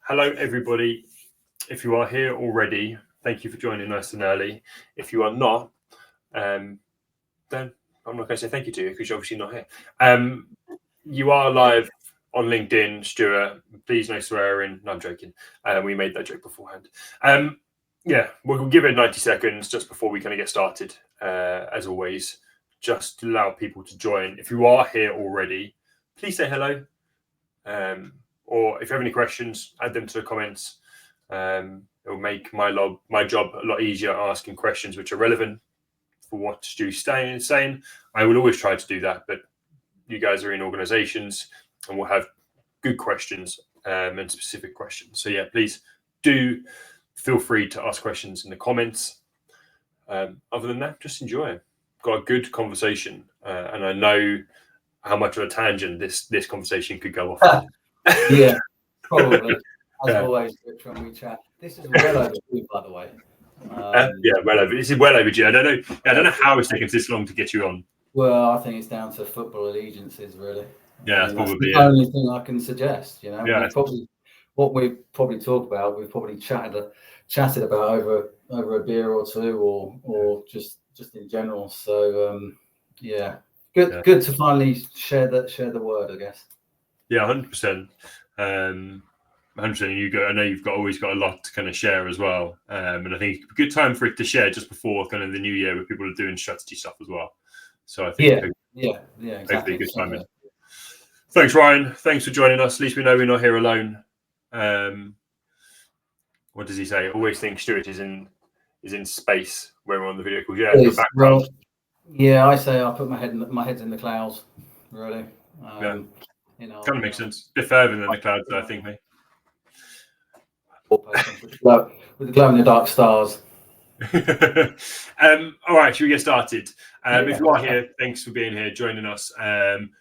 Hello, everybody. If you are here already, thank you for joining nice and early. If you are not, then I'm not going to say thank you to you because you're obviously not here. You are live on LinkedIn, Stuart. Please no swearing. No, I'm joking. We made that joke beforehand. We'll give it 90 seconds just before we kind of get started. As always, just allow people to join. If you are here already, please say hello. Or if you have any questions, add them to the comments. It will make my job a lot easier asking questions which are relevant for what Stu's saying. I will always try to do that, but you guys are in organizations and we'll have good questions and specific questions. So yeah, please do feel free to ask questions in the comments. Other than that, just enjoy. Got a good conversation, and I know how much of a tangent this conversation could go off. Yeah, probably. As always, when we chat. This is well overdue, by the way. Well over. This is well overdue. I don't know how it's taken this long to get you on. Well, I think it's down to football allegiances, really. Yeah, that's probably the only thing I can suggest. Yeah. What we probably talk about, we've probably chatted about over a beer or two, or just in general. So good to finally share the word, I guess. Yeah, 100%. 100%. I know you've always got a lot to kind of share as well, and I think it's a good time for it to share just before kind of the new year, where people are doing strategy stuff as well. So I think exactly. Hopefully a good time. Thanks, Ryan. Thanks for joining us. At least we know we're not here alone. What does he say? Always think Stuart is in space when we're on the video call. Yeah, the background. Well, I say I put my head's in the clouds. Really. Kind of makes sense. A bit further than the clouds, I think, mate. With the glow in the dark stars. All right, should we get started? If you are here, thanks for being here, joining us.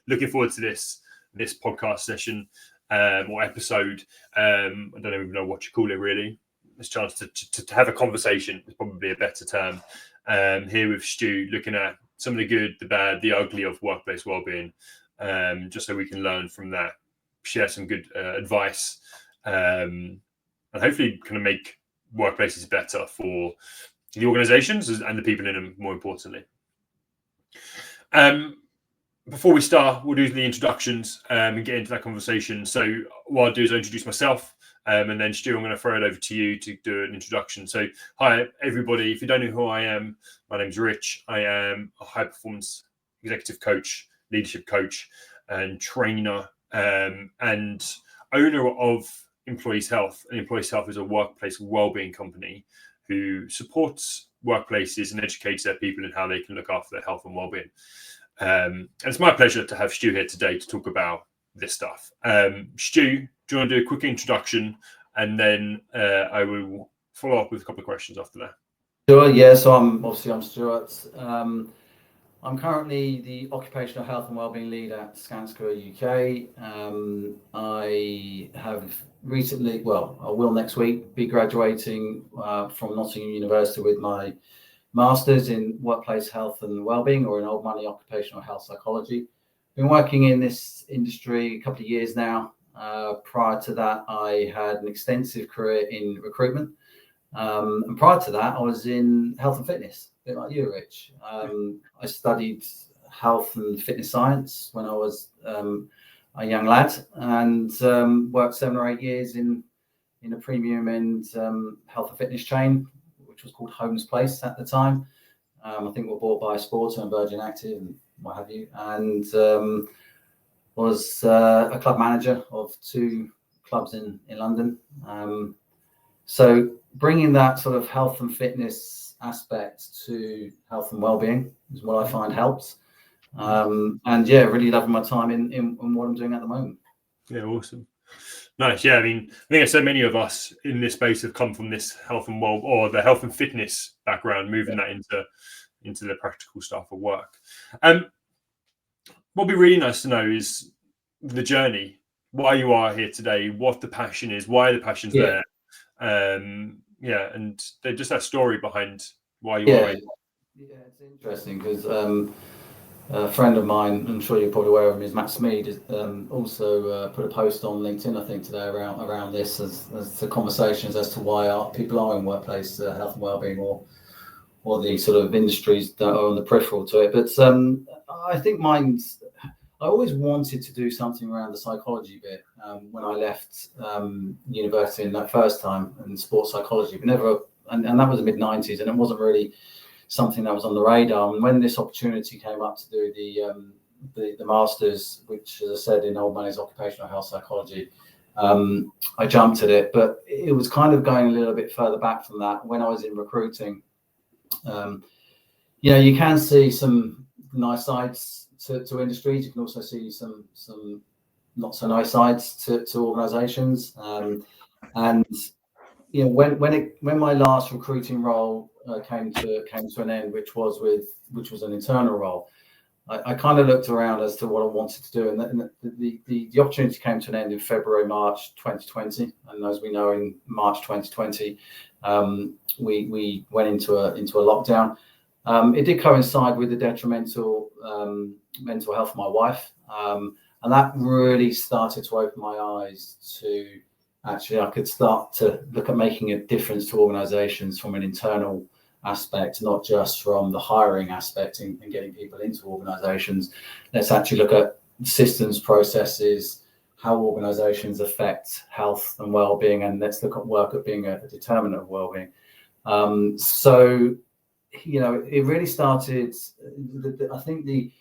Looking forward to this podcast session or episode. I don't even know what you call it, really. This chance to have a conversation is probably a better term. Here with Stu, looking at some of the good, the bad, the ugly of workplace wellbeing, just so we can learn from that, share some good advice, and hopefully kind of make workplaces better for the organizations and the people in them, more importantly. Before we start, we'll do the introductions and get into that conversation. So what I'll do is I'll introduce myself, and then Stu, I'm going to throw it over to you to do an introduction. So hi, everybody. If you don't know who I am, my name's Rich. I am a high-performance executive coach, leadership coach, and trainer, and owner of Employees Health. And Employees Health is a workplace wellbeing company who supports workplaces and educates their people in how they can look after their health and wellbeing. And it's my pleasure to have Stu here today to talk about this stuff. Stu, do you want to do a quick introduction, and then I will follow up with a couple of questions after that? Sure. Yeah. So I'm Stuart. I'm currently the occupational health and wellbeing lead at Skanska UK. I have recently, I will next week be graduating from Nottingham University with my Masters in Workplace Health and Wellbeing, or in old money occupational health psychology. Been working in this industry a couple of years now. Prior to that, I had an extensive career in recruitment. And prior to that, I was in health and fitness, a bit like you, Rich. I studied health and fitness science when I was a young lad, and worked 7 or 8 years in a premium end health and fitness chain, which was called Holmes Place at the time. I think we were bought by Sport and Virgin Active and what have you, and was a club manager of 2 clubs in London. So bringing that sort of health and fitness aspect to health and wellbeing is what I find helps. And really loving my time in what I'm doing at the moment. Yeah, awesome. Nice. Yeah, I mean, I think so many of us in this space have come from this health and the health and fitness background, moving that into the practical stuff of work. What would be really nice to know is the journey, why you are here today, what the passion is, why the passion's there. And just that story behind why you are here. Yeah, it's interesting because a friend of mine, I'm sure you're probably aware of him, is Matt Smead, also put a post on LinkedIn, I think, today around this as to conversations as to why people are in workplace health and wellbeing, or the sort of industries that are on the peripheral to it. But I think I always wanted to do something around the psychology bit when I left university in that first time in sports psychology, but never, and that was the mid-90s, and it wasn't really something that was on the radar. And when this opportunity came up to do the masters, which, as I said, in old money's occupational health psychology, I jumped at it. But it was kind of going a little bit further back from that. When I was in recruiting, you can see some nice sides to industries. You can also see some not so nice sides to organisations. And when my last recruiting role came to an end, which was an internal role, I kind of looked around as to what I wanted to do, and the opportunity came to an end in March 2020. And as we know, in March 2020, we went into a lockdown. It did coincide with the detrimental mental health of my wife, and that really started to open my eyes to actually I could start to look at making a difference to organisations from an internal aspect, not just from the hiring aspect and getting people into organisations. Let's actually look at systems, processes, how organisations affect health and well-being, and let's look at work at being a determinant of well-being. So, it really started. I think the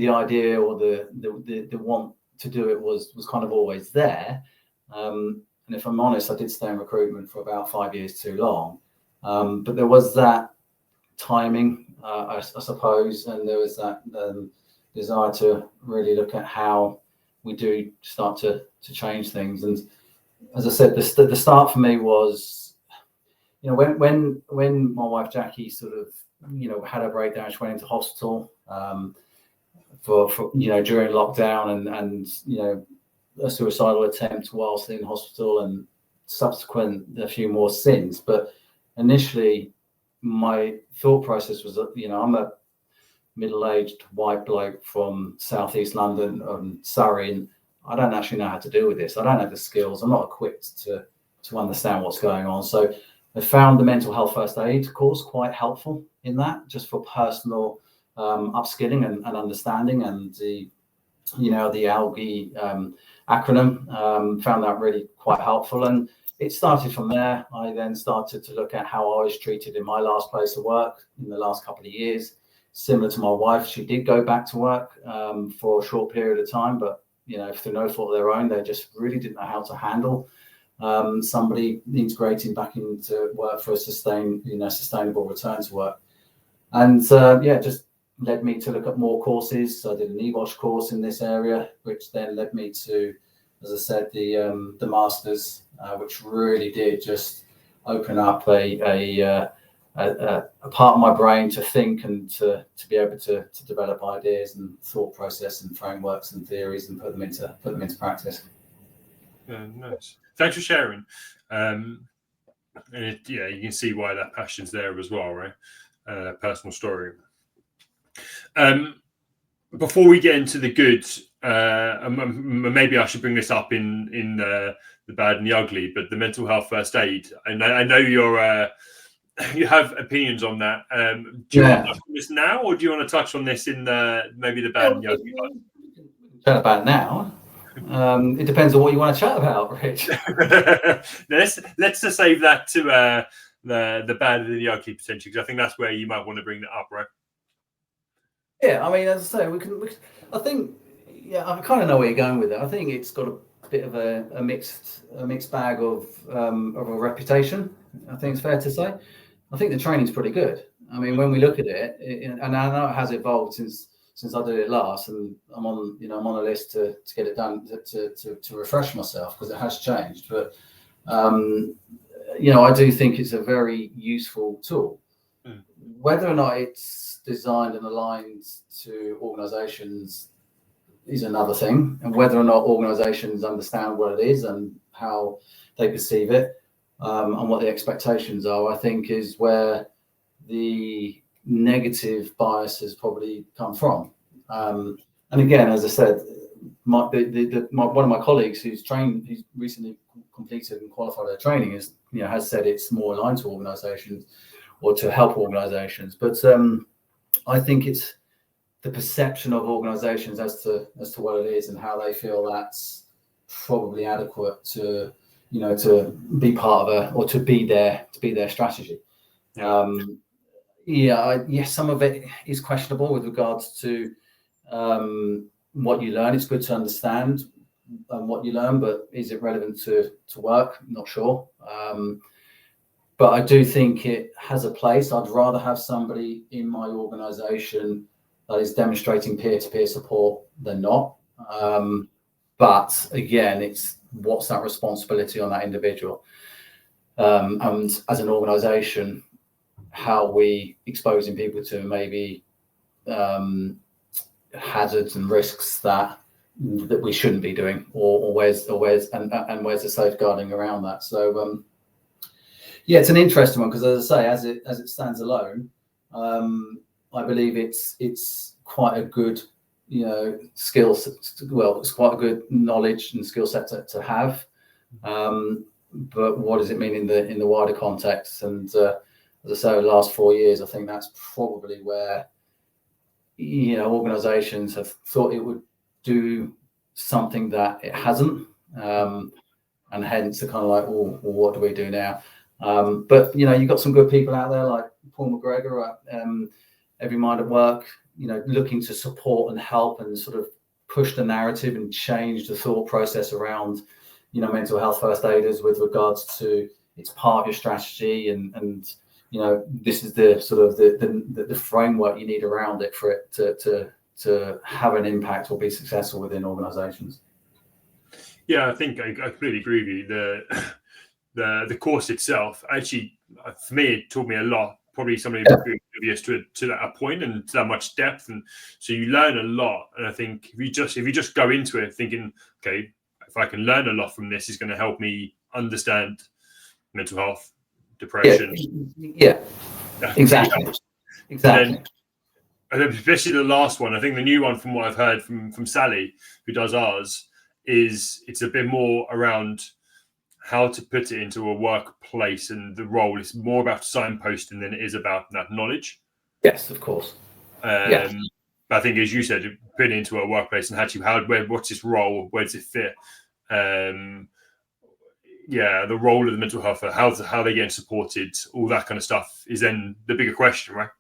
idea or the want to do it was kind of always there. And if I'm honest, I did stay in recruitment for about 5 years too long. But there was that timing, I suppose, and there was that desire to really look at how we do start to change things. And as I said, the start for me was, when my wife Jackie sort of, had a breakdown, she went into hospital for during lockdown, and a suicidal attempt whilst in hospital, and subsequent a few more since. But initially, my thought process was that, I'm a middle-aged white bloke from southeast London, Surrey, and I don't actually know how to deal with this. I don't have the skills. I'm not equipped to understand what's going on. So I found the mental health first aid course quite helpful in that, just for personal upskilling and understanding, and the ALGI acronym, found that really quite helpful. And it started from there. I then started to look at how I was treated in my last place of work in the last couple of years. Similar to my wife, she did go back to work for a short period of time, but through no fault of their own, they just really didn't know how to handle somebody integrating back into work for a sustainable return to work. And just led me to look at more courses. So I did an EBOSH course in this area, which then led me to, as I said, the masters, which really did just open up a part of my brain to think and to be able to develop ideas and thought process and frameworks and theories and put them into practice. Yeah, nice. Thanks for sharing. You can see why that passion's there as well, right? Personal story. Before we get into the good, maybe I should bring this up in the bad and the ugly, but the mental health first aid. And I know you have opinions on that. Do you want to touch on this now, or do you want to touch on this in maybe the bad and the ugly? Chat about it now. It depends on what you want to chat about, Rich. let's just save that to the bad and the ugly potentially, because I think that's where you might want to bring that up, right? Yeah, I mean, as I say, we can. I think, I kind of know where you're going with it. I think it's got a bit of a mixed bag of a reputation. I think it's fair to say. I think the training's pretty good. I mean, when we look at it, and I know it has evolved since I did it last, and I'm on a list to get it done to refresh myself, because it has changed. But I do think it's a very useful tool. Whether or not it's designed and aligned to organisations is another thing, and whether or not organisations understand what it is and how they perceive it, and what the expectations are, I think is where the negative biases probably come from. And again, as I said, one of my colleagues who's recently completed and qualified their training has said it's more aligned to organisations or to help organisations. But I think it's the perception of organisations as to what it is and how they feel that's probably adequate to be part of or to be their strategy. Yes, some of it is questionable with regards to what you learn. It's good to understand what you learn, but is it relevant to work? I'm not sure. But I do think it has a place. I'd rather have somebody in my organisation that is demonstrating peer-to-peer support than not. But again, it's what's that responsibility on that individual? And as an organisation, how we exposing people to maybe hazards and risks that we shouldn't be doing, or where's the safeguarding around that. So it's an interesting one, because as I say, as it stands alone, I believe it's quite a good skill set. Well, it's quite a good knowledge and skill set to have. But what does it mean in the wider context? And as I say, the last 4 years, I think that's probably where organisations have thought it would do something that it hasn't, and hence they're kind of like, well, what do we do now? But you've got some good people out there like Paul McGregor at Every Mind at Work, looking to support and help and sort of push the narrative and change the thought process around mental health first aiders with regards to it's part of your strategy, and this is the sort of the framework you need around it for it to have an impact or be successful within organisations. Yeah, I think I completely agree with you. The course itself, actually, for me, it taught me a lot. Probably somebody previous to that point and to that much depth, and so you learn a lot. And I think if you just go into it thinking, okay, if I can learn a lot from this, it's going to help me understand mental health, depression. Yeah, exactly. And then especially the last one, I think the new one, from what I've heard from Sally, who does ours, is it's a bit more around how to put it into a workplace, and the role is more about signposting than it is about that knowledge. Yes, of course. But I think, as you said, put it into a workplace and what's its role, where does it fit? The role of the mental health, how they're getting supported, all that kind of stuff is then the bigger question, right?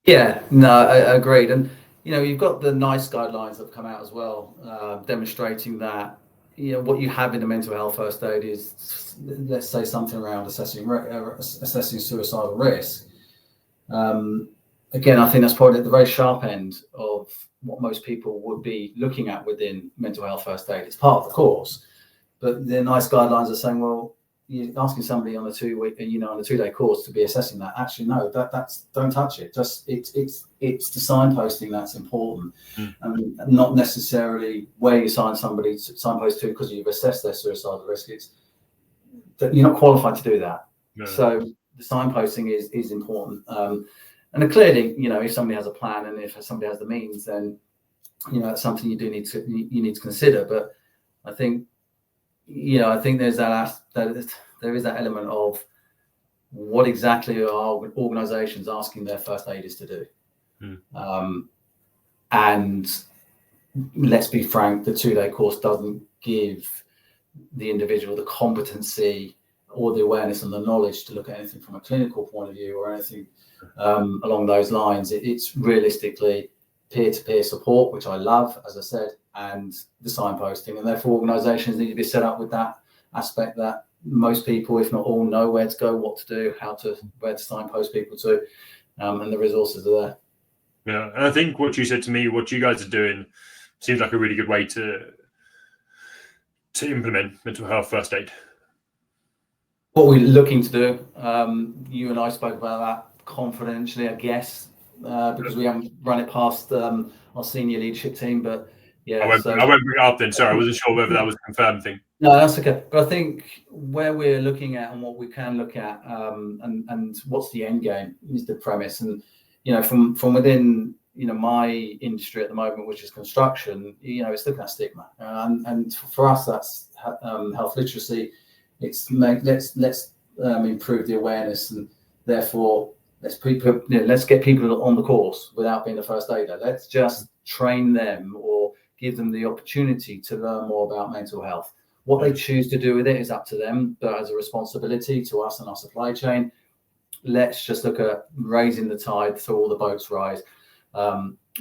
Yeah, no, I agreed. And you've got the NICE guidelines that have come out as well, demonstrating that what you have in the mental health first aid is, let's say, something around assessing suicidal risk. Again, I think that's probably at the very sharp end of what most people would be looking at within mental health first aid. It's part of the course, but the NICE guidelines are saying, well, you're asking somebody on a 2-day course to be assessing that. Actually, no, that's don't touch it. Just it's the signposting that's important, and not necessarily where you somebody signpost to because you've assessed their suicidal risk. It's that you're not qualified to do that. No. So the signposting is important. And clearly, if somebody has a plan and if somebody has the means, then that's something you need to consider. But I think there's there is that element of what exactly are organisations asking their first aiders to do. And let's be frank, the 2-day course doesn't give the individual the competency or the awareness and the knowledge to look at anything from a clinical point of view or anything along those lines. It's realistically peer-to-peer support, which I love, as I said, and the signposting, and therefore organisations need to be set up with that aspect that most people, if not all, know where to go, what to do, where to signpost people to, and the resources are there. Yeah, and I think what you said to me, what you guys are doing, seems like a really good way to implement mental health first aid. What we're looking to do, you and I spoke about that confidentially, I guess, because we haven't run it past our senior leadership team, but Yeah, I won't bring it up then. Sorry, I wasn't sure whether that was a confirmed thing. No, that's okay. But I think where we're looking at and what we can look at, and what's the end game is the premise. And from within my industry at the moment, which is construction, it's looking at stigma, and for us that's health literacy. It's let's improve the awareness, and therefore let's get people on the course without being a first aider. Let's just train them or give them the opportunity to learn more about mental health. What they choose to do with it is up to them, but as a responsibility to us and our supply chain, let's just look at raising the tide so all the boats rise,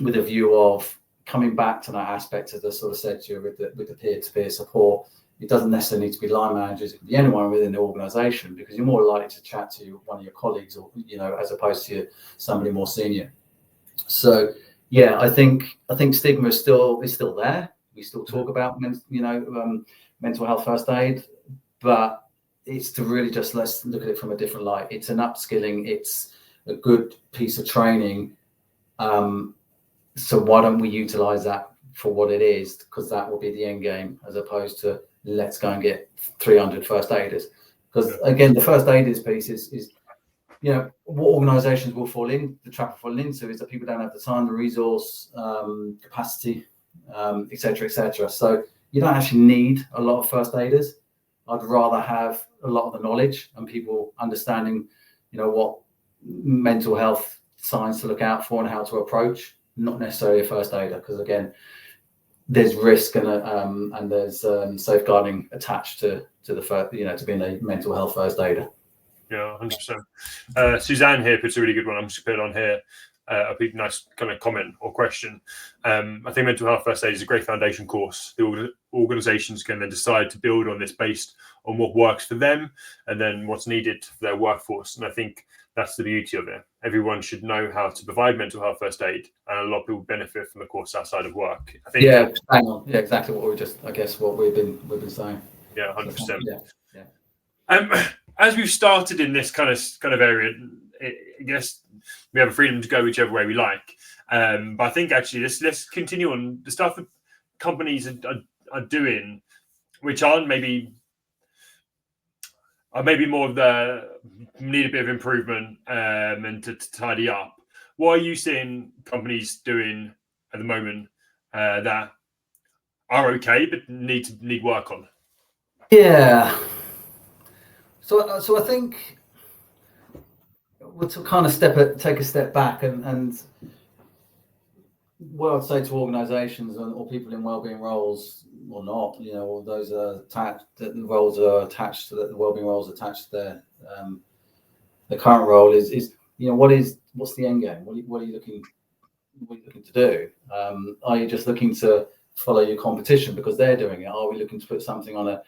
with a view of coming back to that aspect, as I sort of said to you, with the peer-to-peer support. It doesn't necessarily need to be line managers. It can be anyone within the organisation, because you're more likely to chat to one of your colleagues, or as opposed to somebody more senior. So yeah, I think stigma is still there. We still talk about mental health first aid, but it's to really just, let's look at it from a different light. It's an upskilling, it's a good piece of training. So why don't we utilize that for what it is? Because that will be the end game, as opposed to let's go and get 300 first aiders. Because again, the first aiders piece is what organizations will fall in, the trap will fall into, is that people don't have the time, the resource, capacity, etc. So you don't actually need a lot of first aiders. I'd rather have a lot of the knowledge and people understanding, what mental health signs to look out for and how to approach, not necessarily a first aider, because again, there's risk and there's safeguarding attached to the first, to being a mental health first aider. Yeah, 100%. Suzanne here puts a really good one. I'm just putting on here. A big nice kind of comment or question. I think mental health first aid is a great foundation course. The organisations can then decide to build on this based on what works for them and then what's needed for their workforce. And I think that's the beauty of it. Everyone should know how to provide mental health first aid, and a lot of people benefit from the course outside of work. I think. Yeah, hang on. Yeah, exactly what we've been saying. Yeah, 100%. Yeah. As we've started in this kind of area, I guess we have a freedom to go whichever way we like. But I think actually let's continue on the stuff that companies are doing, which aren't maybe more of the need a bit of improvement and to tidy up. What are you seeing companies doing at the moment that are okay but need work on? Yeah. So I think we'll kind of take a step back, and what I'd say to organisations or people in wellbeing roles or not, or those are attached, that the roles are attached to the wellbeing roles attached to their current role is what's the end game? What are you looking to do? Are you just looking to follow your competition because they're doing it? Are we looking to put something on a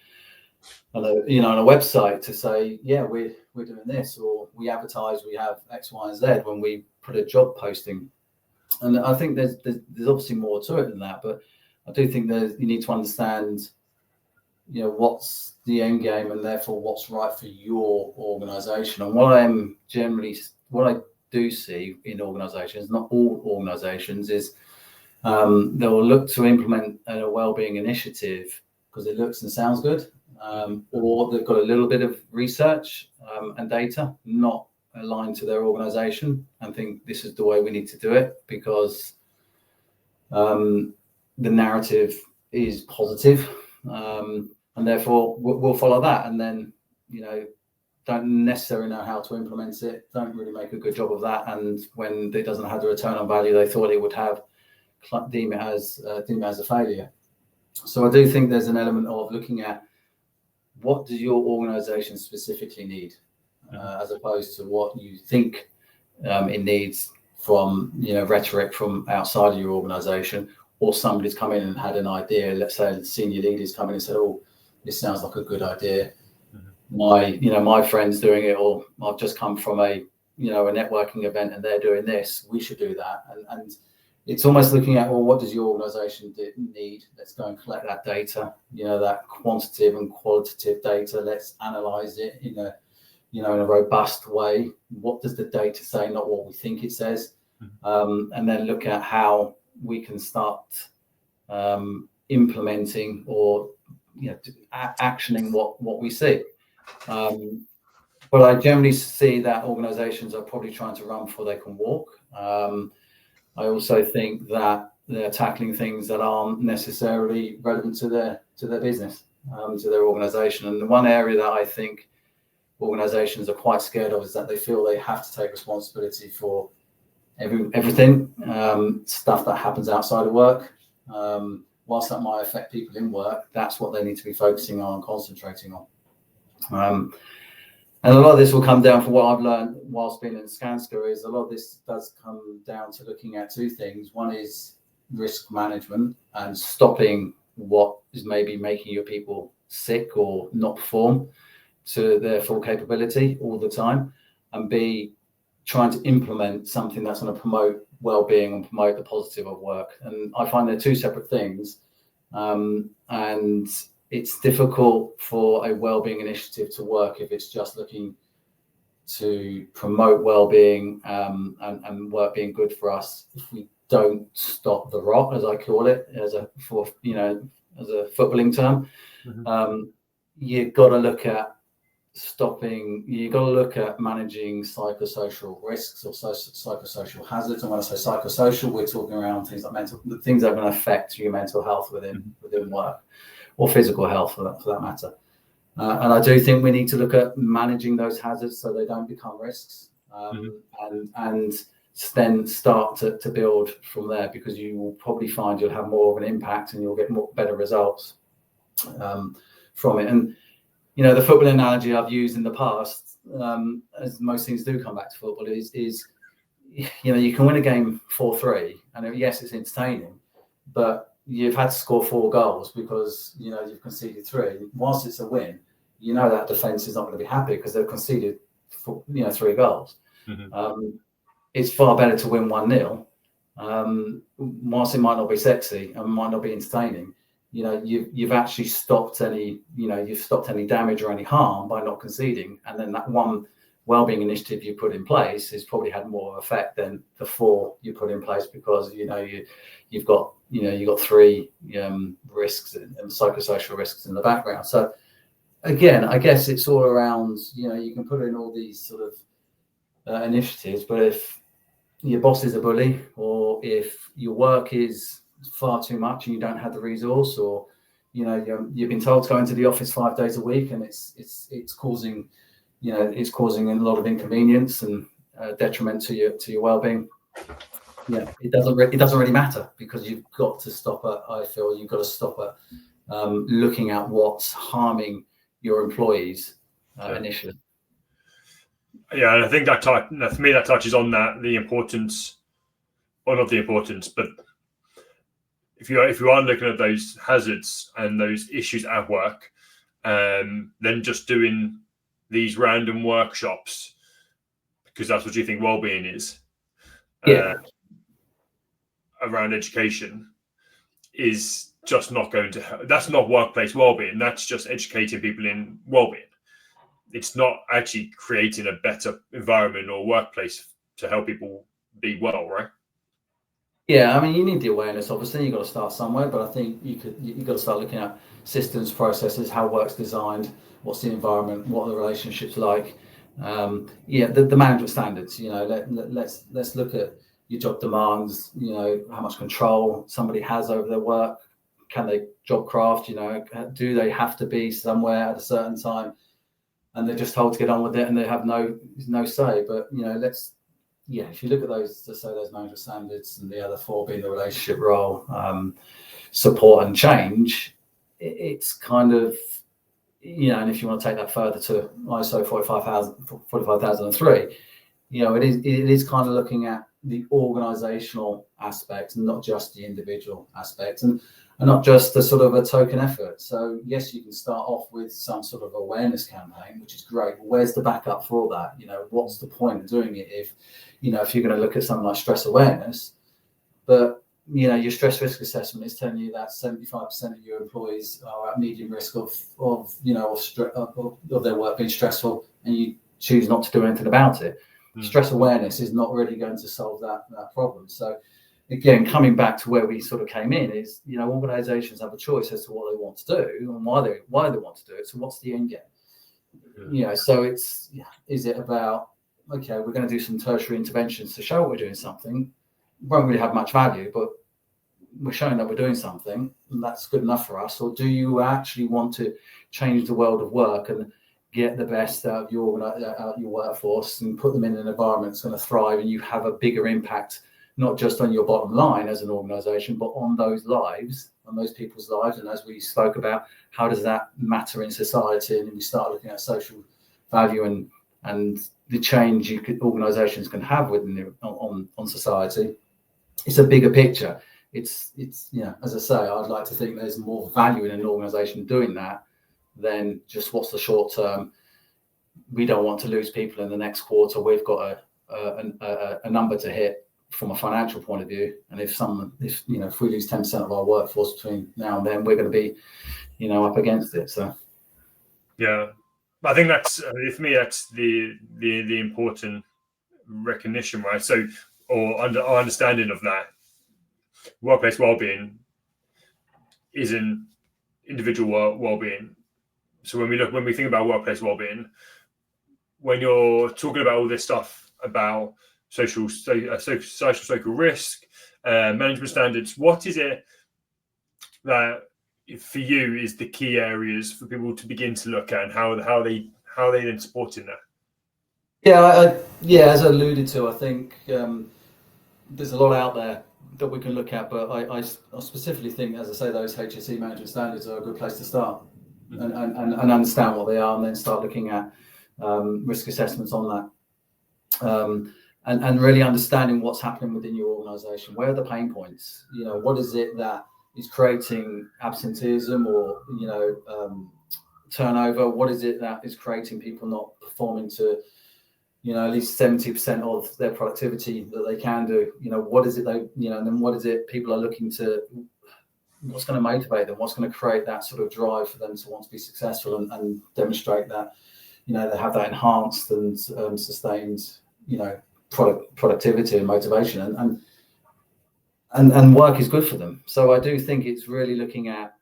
website to say, yeah, we're doing this, or we advertise we have X, Y, and Z when we put a job posting? And I think there's obviously more to it than that, but I do think that you need to understand, what's the end game and therefore what's right for your organisation. And what I do see in organisations, not all organisations, is they'll look to implement a wellbeing initiative because it looks and sounds good. Or they've got a little bit of research and data not aligned to their organisation and think this is the way we need to do it because the narrative is positive, and therefore we'll follow that, and then don't necessarily know how to implement it, don't really make a good job of that, and when it doesn't have the return on value they thought it would have, deem it as a failure. So I do think there's an element of looking at what does your organisation specifically need, as opposed to what you think it needs from rhetoric from outside of your organisation, or somebody's come in and had an idea. Let's say the senior leaders come in and said, "Oh, this sounds like a good idea. My friend's doing it, or I've just come from a networking event and they're doing this. We should do that." And it's almost looking at, well, what does your organisation need? Let's go and collect that data, that quantitative and qualitative data. Let's analyse it in a robust way. What does the data say? Not what we think it says. And then look at how we can start implementing or actioning what we see. But I generally see that organisations are probably trying to run before they can walk. I also think that they're tackling things that aren't necessarily relevant to their business, to their organisation. And the one area that I think organisations are quite scared of is that they feel they have to take responsibility for everything, stuff that happens outside of work. Whilst that might affect people in work, that's what they need to be focusing on and concentrating on. And a lot of this will come down, for what I've learned whilst being in Skanska, is a lot of this does come down to looking at two things. One is risk management and stopping what is maybe making your people sick or not perform to their full capability all the time, and B, trying to implement something that's going to promote well-being and promote the positive of work. And I find they're two separate things, and it's difficult for a well-being initiative to work if it's just looking to promote well-being and work being good for us. If we don't stop the rot, as I call it, as a footballing term, you've got to look at managing psychosocial risks or psychosocial hazards. And when I say psychosocial, we're talking around things like things that are going to affect your mental health within work, or physical health for that matter. And I do think we need to look at managing those hazards so they don't become risks, and then start to build from there, because you will probably find you'll have more of an impact and you'll get better results from it. And the football analogy I've used in the past, as most things do come back to football, is you can win a game 4-3, and yes, it's entertaining, but you've had to score 4 goals because you've conceded 3. Whilst it's a win, that defence is not going to be happy because they've conceded 3 goals. It's far better to win 1-0, whilst it might not be sexy and might not be entertaining. You've actually stopped any damage or any harm by not conceding, and then that one wellbeing initiative you put in place has probably had more effect than the 4 you put in place, because you've got 3 risks and psychosocial risks in the background. So again, I guess it's all around, you can put in all these sort of initiatives, but if your boss is a bully, or if your work is far too much and you don't have the resource, or you've been told to go into the office 5 days a week and it's causing a lot of inconvenience and detriment to your well-being, it doesn't really matter, because you've got to stop at looking at what's harming your employees initially. Yeah, and I think for me that touches on the importance, or not the importance, but if you are looking at those hazards and those issues at work, then just doing these random workshops, because that's what you think well-being is, around education, is just not going to help. That's not workplace well-being. That's just educating people in well-being. It's not actually creating a better environment or workplace to help people be well, right? Yeah, I mean, you need the awareness. Obviously, you've got to start somewhere, but I think you've got to start looking at systems, processes, how work's designed, what's the environment, what are the relationships like. The management standards. Let's look at your job demands. How much control somebody has over their work. Can they job craft? Do they have to be somewhere at a certain time, and they're just told to get on with it, and they have no say? But if you look at those management standards, and the other 4 being the relationship role, support and change, it's kind of, and if you want to take that further to ISO 45003, it is kind of looking at the organizational aspects, not just the individual aspects, and not just a sort of a token effort. So yes, you can start off with some sort of awareness campaign, which is great. Where's the backup for all that? What's the point of doing it if you're going to look at something like stress awareness, but your stress risk assessment is telling you that 75% of your employees are at medium risk of their work being stressful, and you choose not to do anything about it. Stress awareness is not really going to solve that problem. So again, coming back to where we sort of came in is, organizations have a choice as to what they want to do and why they want to do it. So what's the end game? So is it about, okay, we're going to do some tertiary interventions to show we're doing something, won't really have much value, but we're showing that we're doing something, and that's good enough for us? Or do you actually want to change the world of work and get the best out of your workforce and put them in an environment that's going to thrive, and you have a bigger impact, not just on your bottom line as an organization, but on those lives, on those people's lives? And as we spoke about, how does that matter in society? And we start looking at social value and the change organizations can have within on society. It's a bigger picture. It's as I say, I'd like to think there's more value in an organization doing that than just what's the short term. We don't want to lose people in the next quarter. We've got a number to hit from a financial point of view, and if we lose 10% of our workforce between now and then, we're going to be up against it. So I think that's for me, that's the important recognition, right? So, or our understanding of that workplace wellbeing isn't individual wellbeing. So when we think about workplace wellbeing, when you're talking about all this stuff about social risk, management standards, what is it that for you is the key areas for people to begin to look at, and how they then supporting that? As I alluded to, I think there's a lot out there that we can look at, but I specifically think, as I say, those HSE management standards are a good place to start, and understand what they are, and then start looking at risk assessments on that, and really understanding what's happening within your organisation. Where are the pain points? What is it that is creating absenteeism or turnover? What is it that is creating people not performing to at least 70% of their productivity that they can do? What is it and then what is it people are looking to, what's going to motivate them, what's going to create that sort of drive for them to want to be successful and demonstrate that they have that enhanced and sustained productivity and motivation, and work is good for them. So I do think it's really looking at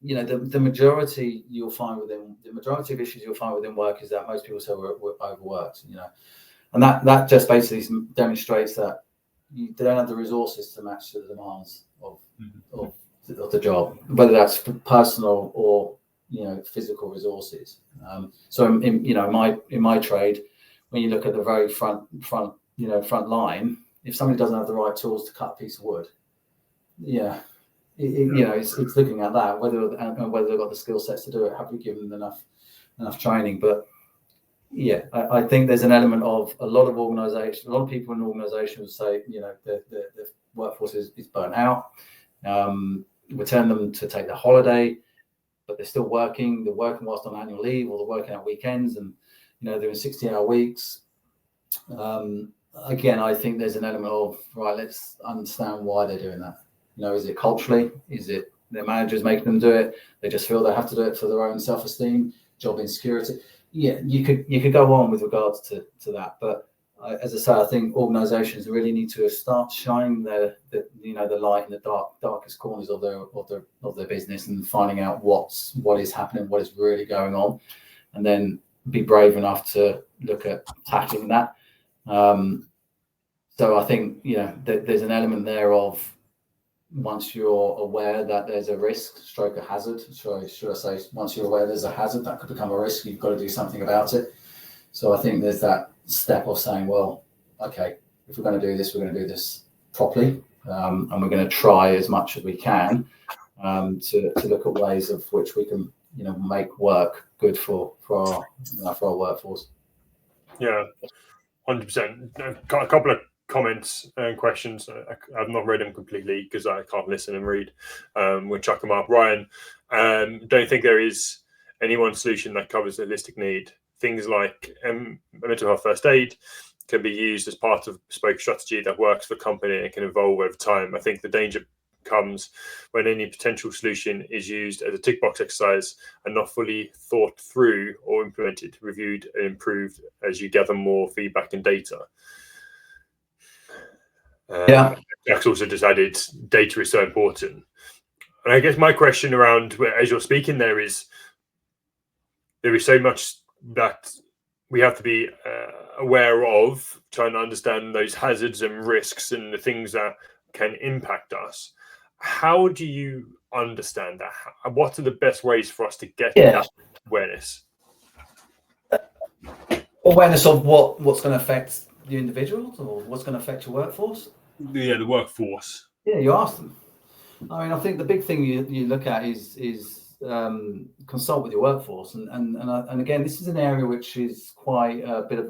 the majority of issues you'll find within work is that most people say we're overworked, and that just basically demonstrates that you don't have the resources to match the demands of the job, whether that's personal or physical resources. So in my trade, when you look at the very front line, if somebody doesn't have the right tools to cut a piece of wood, it's looking at that, whether they've got the skill sets to do it. Have we given them enough training? But I think there's an element of a lot of people in organizations say the workforce is burnt out. We tell them to take their holiday, but they're still working. They're working whilst on annual leave, or they're working at weekends, and they're in 60-hour weeks. Again, I think there's an element of, right, let's understand why they're doing that. Is it culturally? Is it their managers making them do it? They just feel they have to do it for their own self-esteem, job insecurity. You could go on with regards to that, but as I say, I think organisations really need to start shining the light in the darkest corners of their business, and finding out what is happening, what is really going on, and then be brave enough to look at tackling that. So I think there's an element there of, once you're aware that there's a risk, stroke a hazard. So should I say, once you're aware there's a hazard that could become a risk, you've got to do something about it. So I think there's that step of saying, well, okay, if we're going to do this, we're going to do this properly, and we're going to try as much as we can to look at ways of which we can make work good for our workforce. 100%. A couple of comments and questions. I've not read them completely because I can't listen and read. We'll chuck them up. Ryan, don't think there is any one solution that covers a holistic need. Things like mental health first aid can be used as part of a bespoke strategy that works for the company and can evolve over time. I think the danger comes when any potential solution is used as a tick box exercise and not fully thought through or implemented, reviewed and improved as you gather more feedback and data. Jack's also just added data is so important. And I guess my question around, as you're speaking, there is so much that we have to be aware of, trying to understand those hazards and risks and the things that can impact us. How do you understand that? What are the best ways for us to get that awareness? Awareness of what's going to affect the individuals, or what's going to affect your workforce? Yeah, the workforce. Yeah, you ask them. I mean, I think the big thing you look at is consult with your workforce, and again, this is an area which is quite a bit of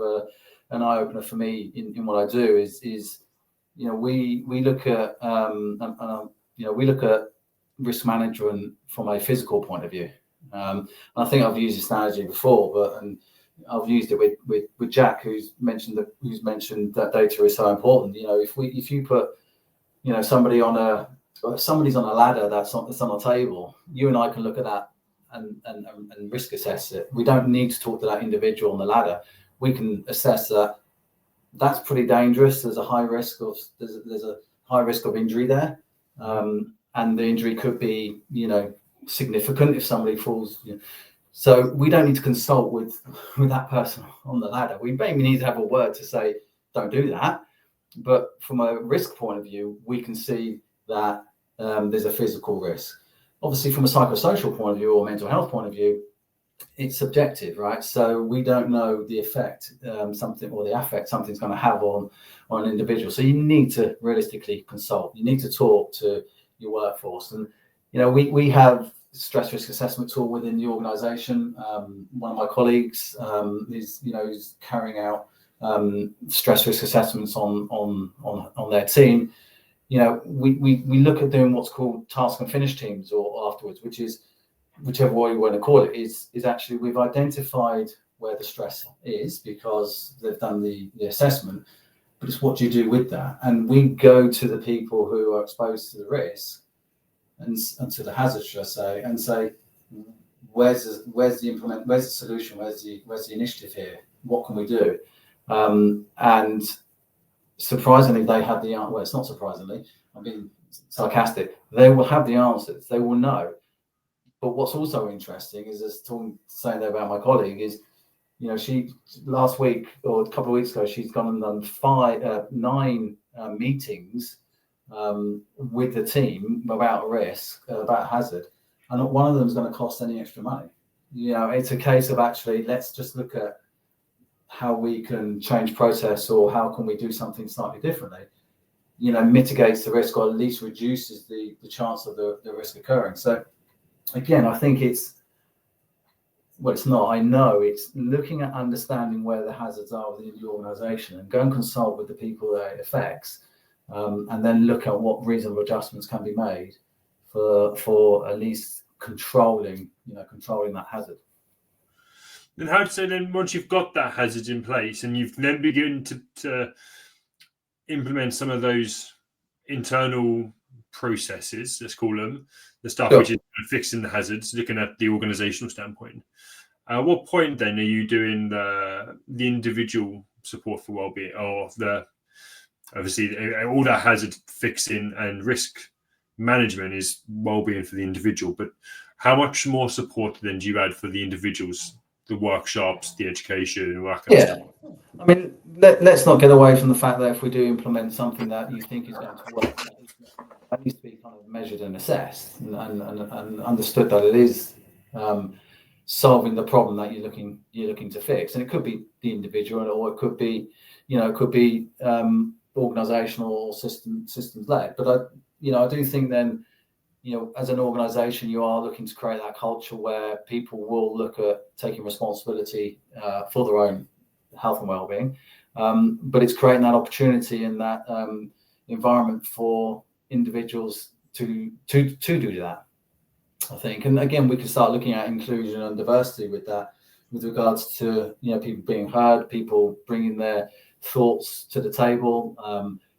an eye opener for me in what I do. Is we look at we look at risk management from a physical point of view. And I think I've used this analogy before, and I've used it with Jack, who's mentioned that data is so important. If you put somebody's on a ladder that's on a table, you and I can look at that and risk assess it. We don't need to talk to that individual on the ladder. We can assess that that's pretty dangerous. There's a high risk of injury there, and the injury could be significant if somebody falls. So we don't need to consult with that person on the ladder. We maybe need to have a word to say, don't do that. But from a risk point of view, we can see that there's a physical risk. Obviously, from a psychosocial point of view or mental health point of view, it's subjective, right? So we don't know the effect something's going to have on an individual. So you need to realistically consult. You need to talk to your workforce. And we have stress risk assessment tool within the organisation. One of my colleagues is carrying out stress risk assessments on their team. We look at doing what's called task and finish teams or afterwards, which is, whichever way you want to call it, is actually we've identified where the stress is because they've done the assessment, but it's what do you do with that? And we go to the people who are exposed to the risk and to the hazard, should I say, and say, where's the solution? Where's the initiative here? What can we do? And surprisingly, they have the answer. Well, it's not surprisingly, I'm being sarcastic. They will have the answers. They will know. But what's also interesting is, saying there about my colleague, is she last week or a couple of weeks ago, she's gone and done 9 meetings with the team about risk, about hazard, and not one of them is going to cost any extra money. It's a case of actually, let's just look at how we can change process, or how can we do something slightly differently, mitigates the risk, or at least reduces the chance of the risk occurring. So again, I think it's looking at understanding where the hazards are within the organisation and go and consult with the people that it affects, and then look at what reasonable adjustments can be made for at least controlling that hazard. And how to say then, once you've got that hazard in place and you've then begun to implement some of those internal processes, let's call them, the stuff which is fixing the hazards, looking at the organizational standpoint. At what point then are you doing the individual support for wellbeing, or obviously all that hazard fixing and risk management is wellbeing for the individual, but how much more support then do you add for the individuals, the workshops, the education, and that kind of stuff? I mean, let's not get away from the fact that if we do implement something that you think is going to work, that needs to be kind of measured and assessed and understood that it is solving the problem that you're looking to fix. And it could be the individual, or it could be organizational or systems led. But I do think then, as an organization, you are looking to create that culture where people will look at taking responsibility for their own health and well-being, but it's creating that opportunity and that environment for individuals to do that, I think. And again, we can start looking at inclusion and diversity with that, with regards to people being heard, people bringing their thoughts to the table,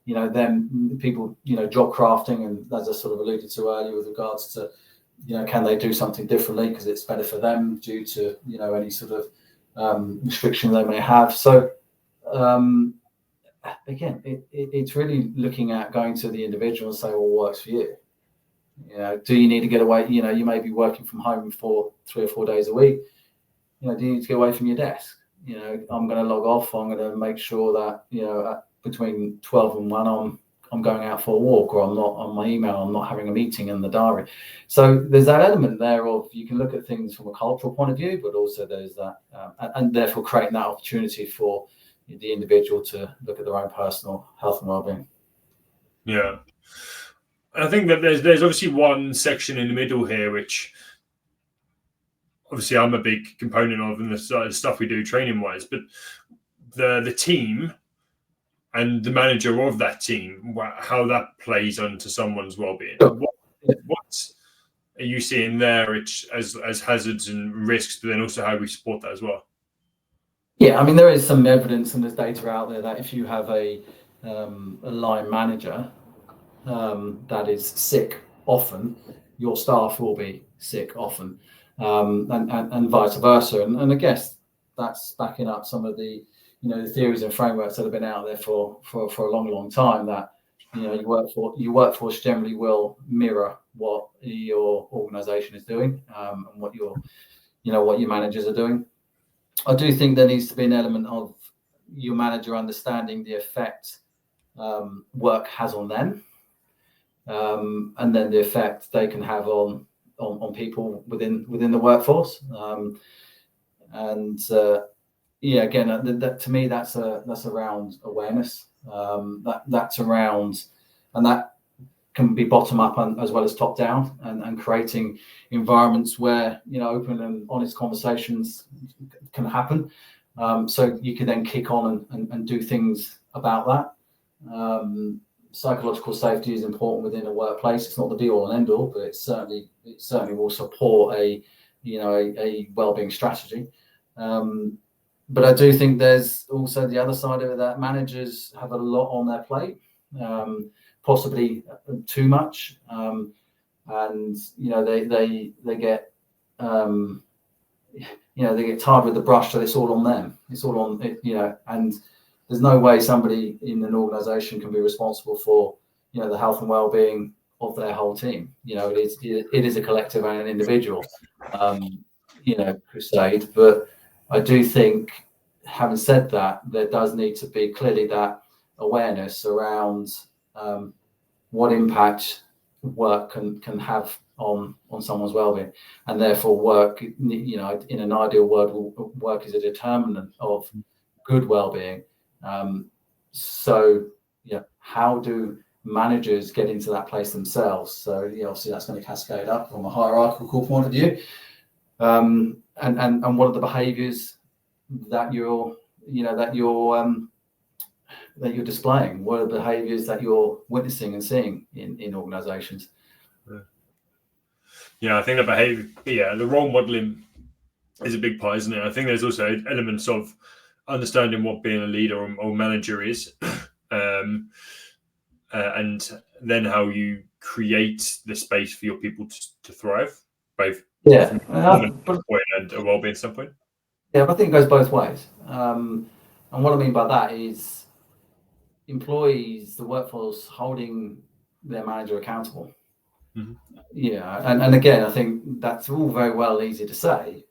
then people job crafting, and as I sort of alluded to earlier, with regards to can they do something differently because it's better for them due to any sort of restriction they may have. So again, it's really looking at going to the individual and say, well, what works for you? You know, do you need to get away? You know, you may be working from home for 3 or 4 days a week. You know, do you need to get away from your desk? You know, I'm going to log off. I'm going to make sure that, you know, between 12 and 1, I'm going out for a walk, or I'm not on my email. I'm not having a meeting in the diary. So there's that element there of, you can look at things from a cultural point of view, but also there's that, and therefore creating that opportunity for the individual to look at their own personal health and wellbeing. Yeah. I think that there's obviously one section in the middle here, which obviously I'm a big component of, and the stuff we do training wise, but the team and the manager of that team, how that plays onto someone's well-being. What are you seeing there as hazards and risks, but then also how we support that as well? Yeah, I mean, there is some evidence and there's data out there that if you have a line manager that is sick often, your staff will be sick often, and vice versa. And I guess that's backing up some of the, you know, the theories and frameworks that have been out there for a long time, that, you know, your workforce generally will mirror what your organization is doing, and what your managers are doing. I do think there needs to be an element of your manager understanding the effect work has on them, and then the effect they can have on people within the workforce. Yeah, again, that to me, that's around awareness. That's around, and that can be bottom up as well as top down, and creating environments where, you know, open and honest conversations can happen. So you can then kick on and do things about that. Psychological safety is important within a workplace. It's not the be all and end all, but it certainly will support a wellbeing strategy. But I do think there's also the other side of it, that managers have a lot on their plate, possibly too much, and you know, they get they get tired with the brush, so it's all on them. It's all on it, you know, and there's no way somebody in an organization can be responsible for, you know, the health and well-being of their whole team. You know, it is a collective and an individual, crusade. But I do think, having said that, there does need to be clearly that awareness around what impact work can have on someone's well-being, and therefore work, you know, in an ideal world, work is a determinant of good well-being. So, yeah, how do managers get into that place themselves? So, yeah, obviously that's going to cascade up from a hierarchical point of view, and what are the behaviours that you're displaying? What are the behaviours that you're witnessing and seeing in organisations? Yeah, I think the behaviour, the role modelling is a big part, isn't it? I think there's also elements of understanding what being a leader or manager is, and then how you create the space for your people to thrive, both from a point and a well-being standpoint. Yeah, but I think it goes both ways. And what I mean by that is employees, the workforce, holding their manager accountable. Mm-hmm. Yeah, and again, I think that's all very well easy to say,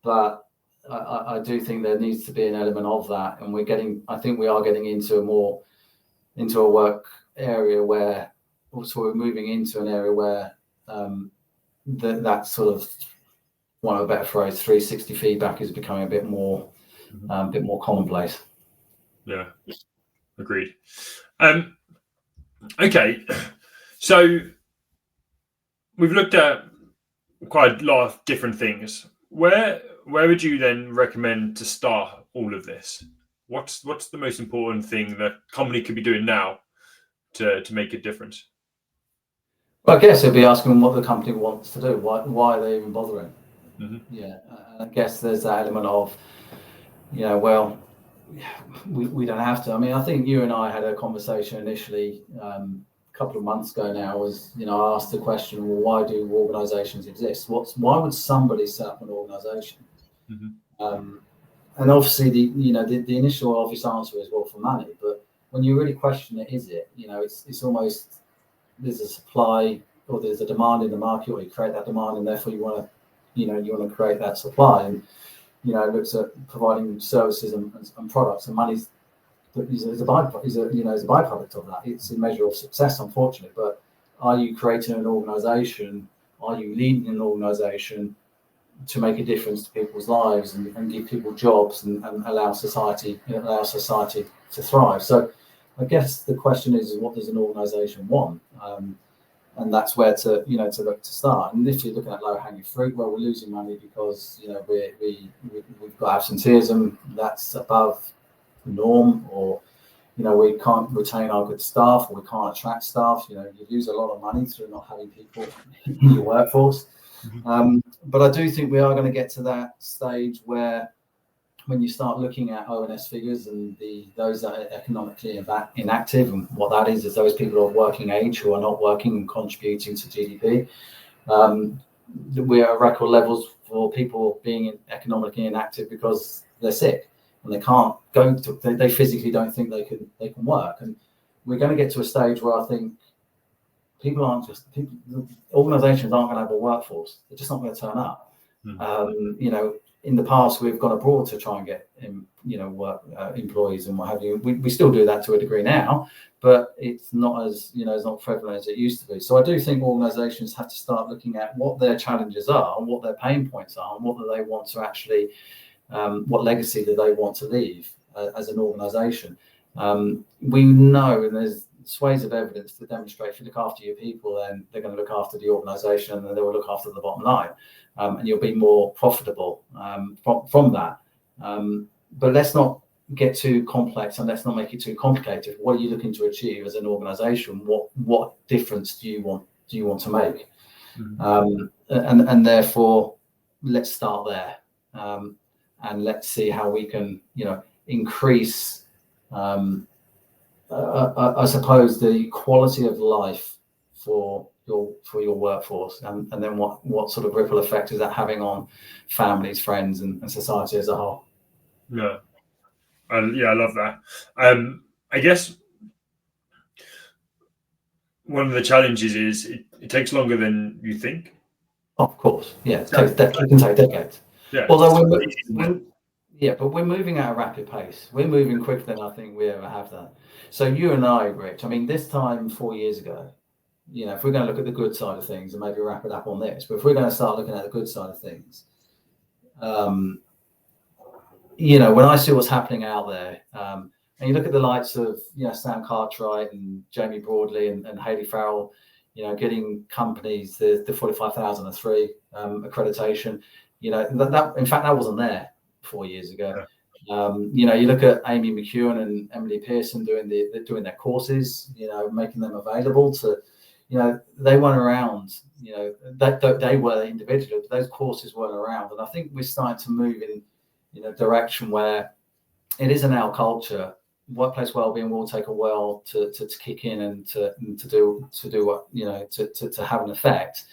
but I do think there needs to be an element of that, and I think we are getting into a work area where also we're moving into an area where that sort of, one of a better phrase, 360 feedback is becoming a bit more commonplace. Yeah, agreed. Okay, so we've looked at quite a lot of different things. Where would you then recommend to start all of this? What's the most important thing that company could be doing now to make a difference? Well, I guess it'd be asking what the company wants to do. Why are they even bothering? Mm-hmm. Yeah, I guess there's that element of, you know, well, we don't have to. I mean, I think you and I had a conversation initially a couple of months ago now. Was, you know, I asked the question, well, why do organisations exist? Why would somebody set up an organisation? Mm-hmm. And obviously, the initial obvious answer is, well, for money. But when you really question it, is it? It's almost, there's a supply or there's a demand in the market, or you create that demand, and therefore you want to create that supply, and it looks at providing services and products, and money's is a byproduct of that. It's a measure of success, unfortunately. But are you creating an organisation? Are you leading an organisation to make a difference to people's lives and give people jobs and allow society to thrive? So I guess the question is what does an organisation want? And that's where to look to start. And if you're looking at low-hanging fruit, well, we're losing money because we've got absenteeism that's above the norm, or we can't retain our good staff, or we can't attract staff. You lose a lot of money through not having people in your workforce. But I do think we are going to get to that stage where, when you start looking at ONS figures and those that are economically inactive, and what that is those people of working age who are not working and contributing to GDP. We're at record levels for people being economically inactive because they're sick and they can't go to. They physically don't think they can work, and we're going to get to a stage where I think organisations aren't going to have a workforce. They're just not going to turn up. In the past, we've gone abroad to try and get work employees and what have you. We still do that to a degree now, but it's not as it's not prevalent as it used to be. So I do think organisations have to start looking at what their challenges are, and what their pain points are, and what do they want to actually, what legacy do they want to leave as an organisation. We know, and there's swathes of evidence to demonstrate, if you look after your people, then they're going to look after the organisation, and then they will look after the bottom line, and you'll be more profitable from that. But let's not get too complex, and let's not make it too complicated. What are you looking to achieve as an organisation? What difference do you want to make? And therefore, let's start there, and let's see how we can increase. I suppose the quality of life for your workforce, and then what sort of ripple effect is that having on families, friends, and society as a whole? Yeah, I love that. I guess one of the challenges is it takes longer than you think. Of course, yeah, it can take decades. Yeah, although but we're moving at a rapid pace. We're moving quicker than I think we ever have done. So you and I, Rich, I mean, this time 4 years ago, if we're going to look at the good side of things, and maybe wrap it up on this, but if we're going to start looking at the good side of things, when I see what's happening out there, and you look at the likes of Sam Cartwright and Jamie Broadley and Hayley Farrell, getting companies the 45,003 accreditation, that in fact that wasn't there 4 years ago. You look at Amy McEwen and Emily Pearson doing their courses, making them available to, they weren't around, they were individual, but those courses weren't around. And I think we're starting to move in a direction where it is an our culture. Workplace wellbeing will take a while to kick in and to do what, to have an effect.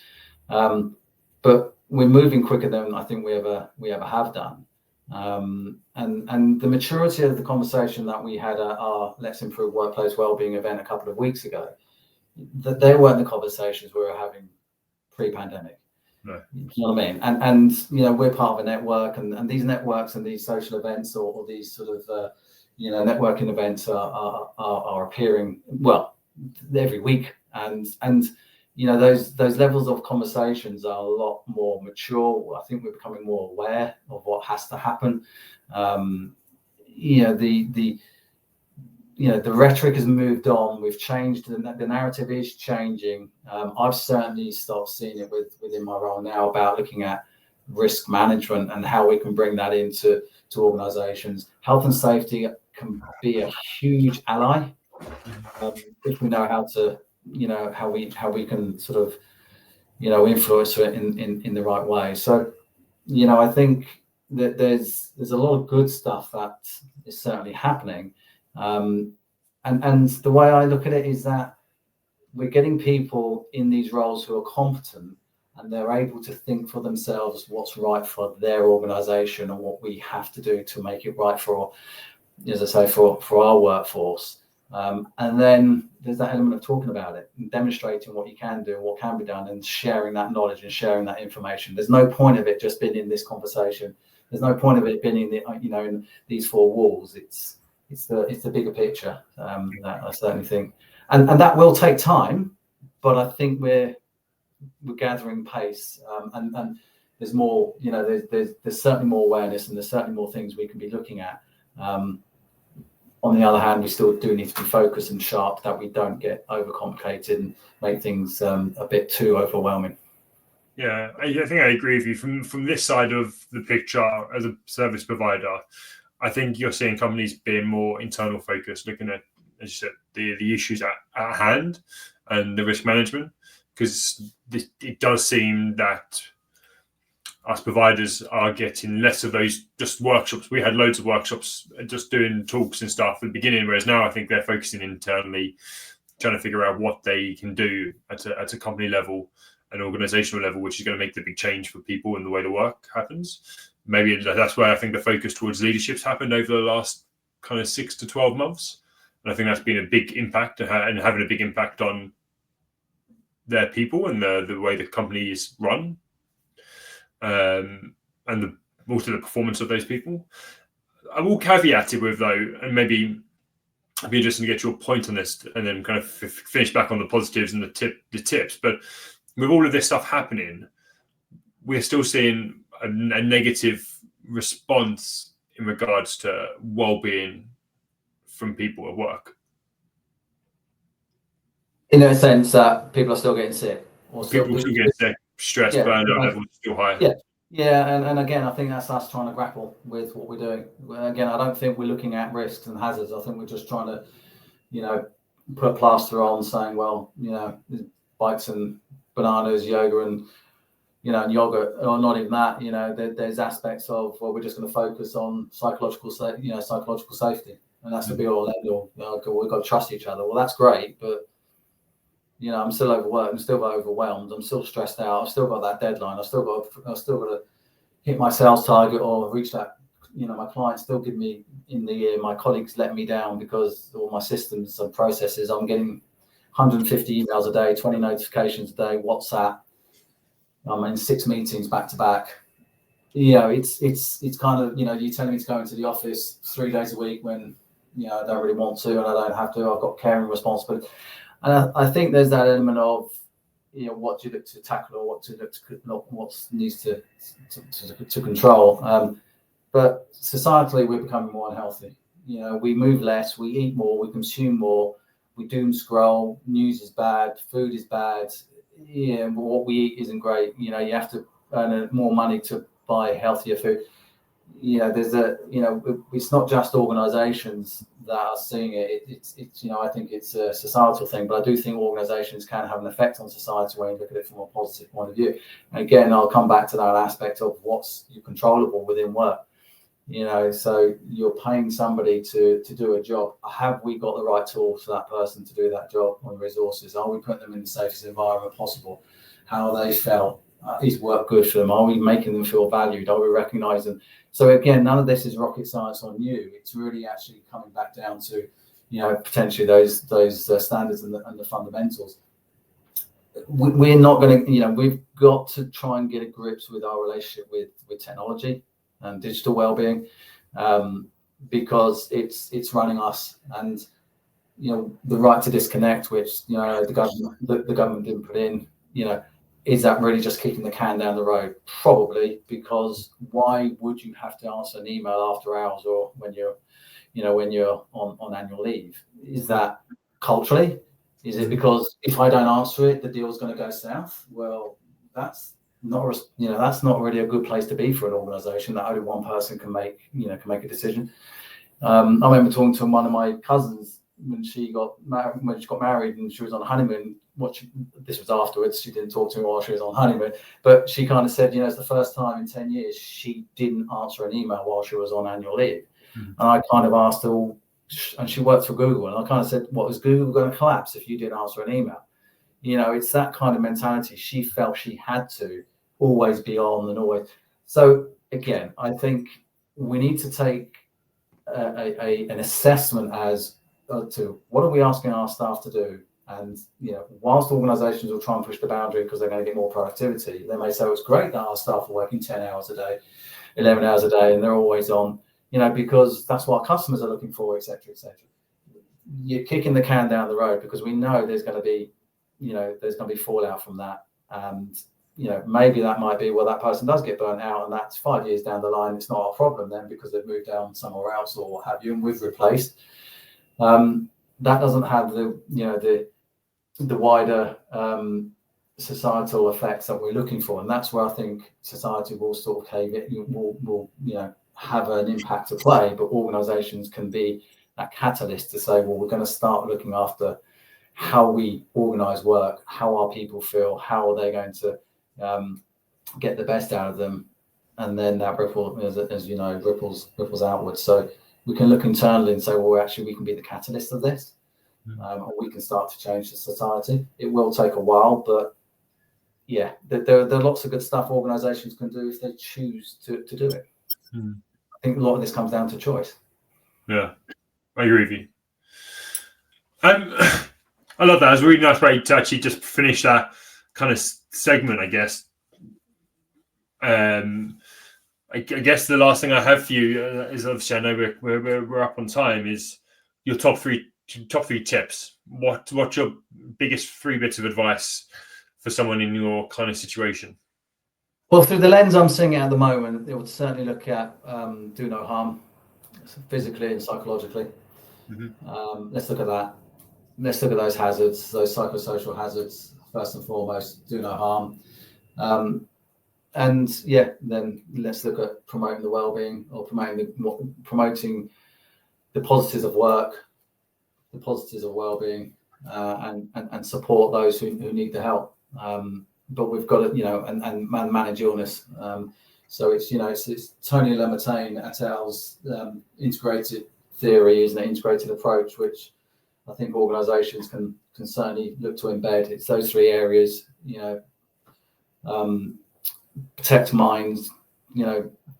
But we're moving quicker than I think we ever have done. And the maturity of the conversation that we had at our Let's Improve Workplace Wellbeing event a couple of weeks ago, that they weren't the conversations we were having pre-pandemic. No. You know what I mean? And we're part of a network, and these networks and these social events or these sort of networking events are appearing every week, and those levels of conversations are a lot more mature. I think we're becoming more aware of what has to happen. The rhetoric has moved on. We've changed. The narrative is changing. I've certainly started seeing it within my role now about looking at risk management and how we can bring that into organisations. Health and safety can be a huge ally if we know how to. How we can sort of influence it in the right way. So I think that there's a lot of good stuff that is certainly happening, and the way I look at it is that we're getting people in these roles who are competent, and they're able to think for themselves what's right for their organisation and what we have to do to make it right for, as I say, for our workforce. And then there's that element of talking about it and demonstrating what you can do, what can be done, and sharing that knowledge and sharing that information. There's no point of it just being in this conversation. There's no point of it being in the, in these four walls. It's the bigger picture, that I certainly think, and that will take time, but I think we're gathering pace, and there's more, there's certainly more awareness, and there's certainly more things we can be looking at. On the other hand, we still do need to be focused and sharp, that we don't get overcomplicated and make things a bit too overwhelming. Yeah, I think I agree with you. From this side of the picture, as a service provider, I think you're seeing companies being more internal focused, looking at, as you said, the issues at hand and the risk management, because it does seem that us providers are getting less of those just workshops. We had loads of workshops just doing talks and stuff at the beginning, whereas now I think they're focusing internally, trying to figure out what they can do at a company level, an organizational level, which is going to make the big change for people and the way the work happens. Maybe that's where I think the focus towards leadership's happened over the last kind of 6 to 12 months. And I think that's been a big impact and having a big impact on their people and the way the company is run. And also the performance of those people. I will caveat it with, though, and maybe it'd be interesting to get your point on this and then kind of finish back on the positives and the tips. But with all of this stuff happening, we're still seeing a negative response in regards to well-being from people at work. In a sense that people are still getting sick. People are still getting sick, stress, burnout levels are still high. Yeah, and again, I think that's us trying to grapple with what we're doing. Again, I don't think we're looking at risks and hazards. I think we're just trying to, put a plaster on, saying, well, bikes and bananas, yoga and, and yogurt, or not even that. There's aspects of, well, we're just going to focus on psychological safety, and that's the be all and end all. We've got to trust each other. Well, that's great, but I'm still overworked. I'm still overwhelmed. I'm still stressed out. I've still got that deadline. I've still got to hit my sales target or reach that. My clients still give me in the year. My colleagues let me down because all my systems and processes. I'm getting 150 emails a day, 20 notifications a day, WhatsApp. I'm in 6 meetings back to back. It's kind of, you're telling me to go into the office 3 days a week when I don't really want to, and I don't have to. I've got care and responsibility. And I think there's that element of, what do you look to tackle or what needs to control. But societally, we're becoming more unhealthy. We move less, we eat more, we consume more, we doom scroll. News is bad, food is bad. What we eat isn't great. You have to earn more money to buy healthier food. It's not just organizations that are seeing it. It's I think it's a societal thing, but I do think organizations can have an effect on society when you look at it from a positive point of view. And again, I'll come back to that aspect of what's controllable within work. So you're paying somebody to do a job. Have we got the right tools for that person to do that job on resources? Are we putting them in the safest environment possible? How are they felt? Is work good for them? Are we making them feel valued? Are we recognizing them? So again, none of this is rocket science on you. It's really actually coming back down to, potentially those standards and the fundamentals. We're not going to, we've got to try and get a grips with our relationship with technology and digital wellbeing, because it's running us. And the right to disconnect, which the government didn't put in, is that really just kicking the can down the road? Probably, because why would you have to answer an email after hours or when you're on annual leave? Is that culturally? Is it because if I don't answer it, the deal's going to go south? Well, that's not really a good place to be for an organisation that only one person can make a decision. I remember talking to one of my cousins when she got married and she was on honeymoon. This was afterwards. She didn't talk to me while she was on honeymoon, but she kind of said, it's the first time in 10 years she didn't answer an email while she was on annual leave. Mm-hmm. And I kind of asked her, and she worked for Google, and I kind of said, what, is Google going to collapse if you didn't answer an email? It's that kind of mentality. She felt she had to always be on and always. So again, I think we need to take an assessment as to what are we asking our staff to do? And whilst organisations will try and push the boundary because they're going to get more productivity, they may say it's great that our staff are working 10 hours a day, 11 hours a day, and they're always on, because that's what our customers are looking for, etc., etc. You're kicking the can down the road because we know there's going to be, fallout from that, and maybe that might be, well, that person does get burnt out, and that's 5 years down the line. It's not our problem then because they've moved down somewhere else or what have you, and we've replaced. That doesn't have the wider societal effects that we're looking for, and that's where I think society will sort of cave it. Will have an impact to play, but organisations can be that catalyst to say, well, we're going to start looking after how we organise work, how our people feel, how are they going to get the best out of them, and then that ripple, as you know, ripples outwards. So we can look internally and say, well, actually, we can be the catalyst of this. And we can start to change the society. It will take a while, but yeah, there are lots of good stuff organisations can do if they choose to do it. I think a lot of this comes down to choice. Yeah, I agree with you. I love that. It was a really nice way to actually just finish that kind of segment, I guess. I guess the last thing I have for you is, obviously, I know we're up on time, is your top three tips. What's your biggest 3 bits of advice for someone in your kind of situation? Well, through the lens I'm seeing at the moment, it would certainly look at do no harm, physically and psychologically. Let's look at that. Let's look at those hazards, those psychosocial hazards, first and foremost. Do no harm. And yeah, then let's look at promoting the well-being, or promoting the positives of work, the positives of well-being, and support those who need the help. But we've got to, and manage illness. So it's Tony Lamartine et al.'s integrated theory, isn't it? Integrated approach, which I think organisations can certainly look to embed. It's those 3 areas, protect minds,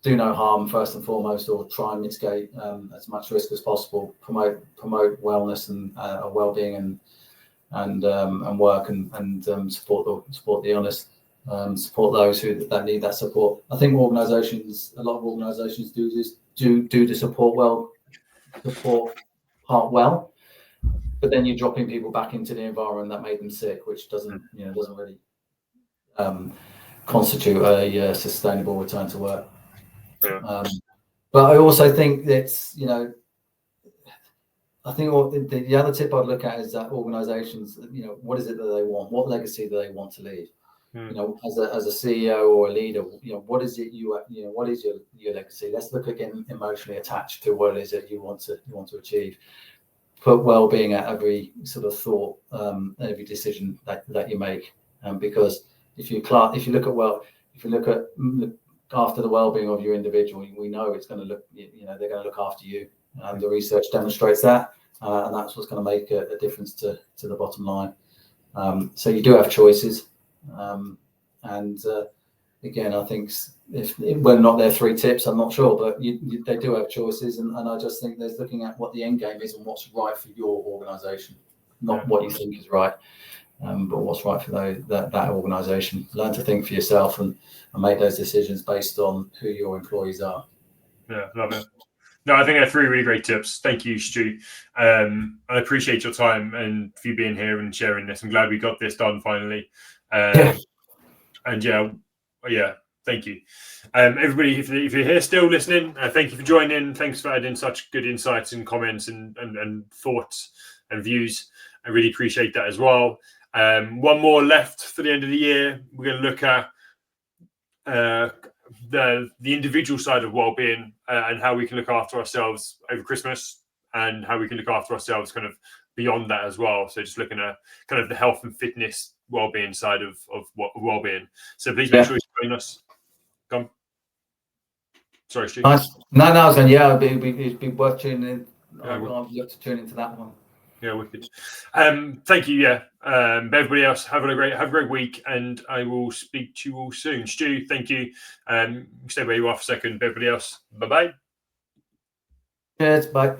do no harm first and foremost, or try and mitigate as much risk as possible. Promote wellness and well-being and work, and support the illness. Support those that need that support. I think a lot of organisations do the support part well, but then you're dropping people back into the environment that made them sick, which doesn't really constitute a sustainable return to work. Yeah. But I also think that's, I think the other tip I'd look at is that organisations, what is it that they want? What legacy do they want to leave? As a CEO or a leader, what is it what is your legacy? Let's look again emotionally attached to what it is that you want to achieve. Put well-being at every sort of thought, every decision that you make, because if you look at after the well-being of your individual, we know it's going to look, they're going to look after you. The research demonstrates that, and that's what's going to make a difference to the bottom line. So you do have choices, and again, I think whether or not they're 3 tips, I'm not sure, but they do have choices, and I just think there's looking at what the end game is and what's right for your organisation, not what you think is right. But what's right for that organisation. Learn to think for yourself and make those decisions based on who your employees are. Yeah, love it. No, I think they're 3 really great tips. Thank you, Stu. I appreciate your time and for you being here and sharing this. I'm glad we got this done finally. And yeah, thank you. Everybody, if you're here still listening, thank you for joining. Thanks for adding such good insights and comments and thoughts and views. I really appreciate that as well. One more left for the end of the year. We're going to look at the individual side of well-being and how we can look after ourselves over Christmas, and how we can look after ourselves kind of beyond that as well. So just looking at kind of the health and fitness well-being side of well-being. So please make sure you join us. Come. Sorry, Stu. Nice. No, I was going, it'd be worth tuning in. I'll look to tune into that one. Yeah, wicked. Thank you. Yeah. Everybody else, have a great week, and I will speak to you all soon. Stu, thank you. Stay where you are for a second. Everybody else, bye-bye. Cheers, bye.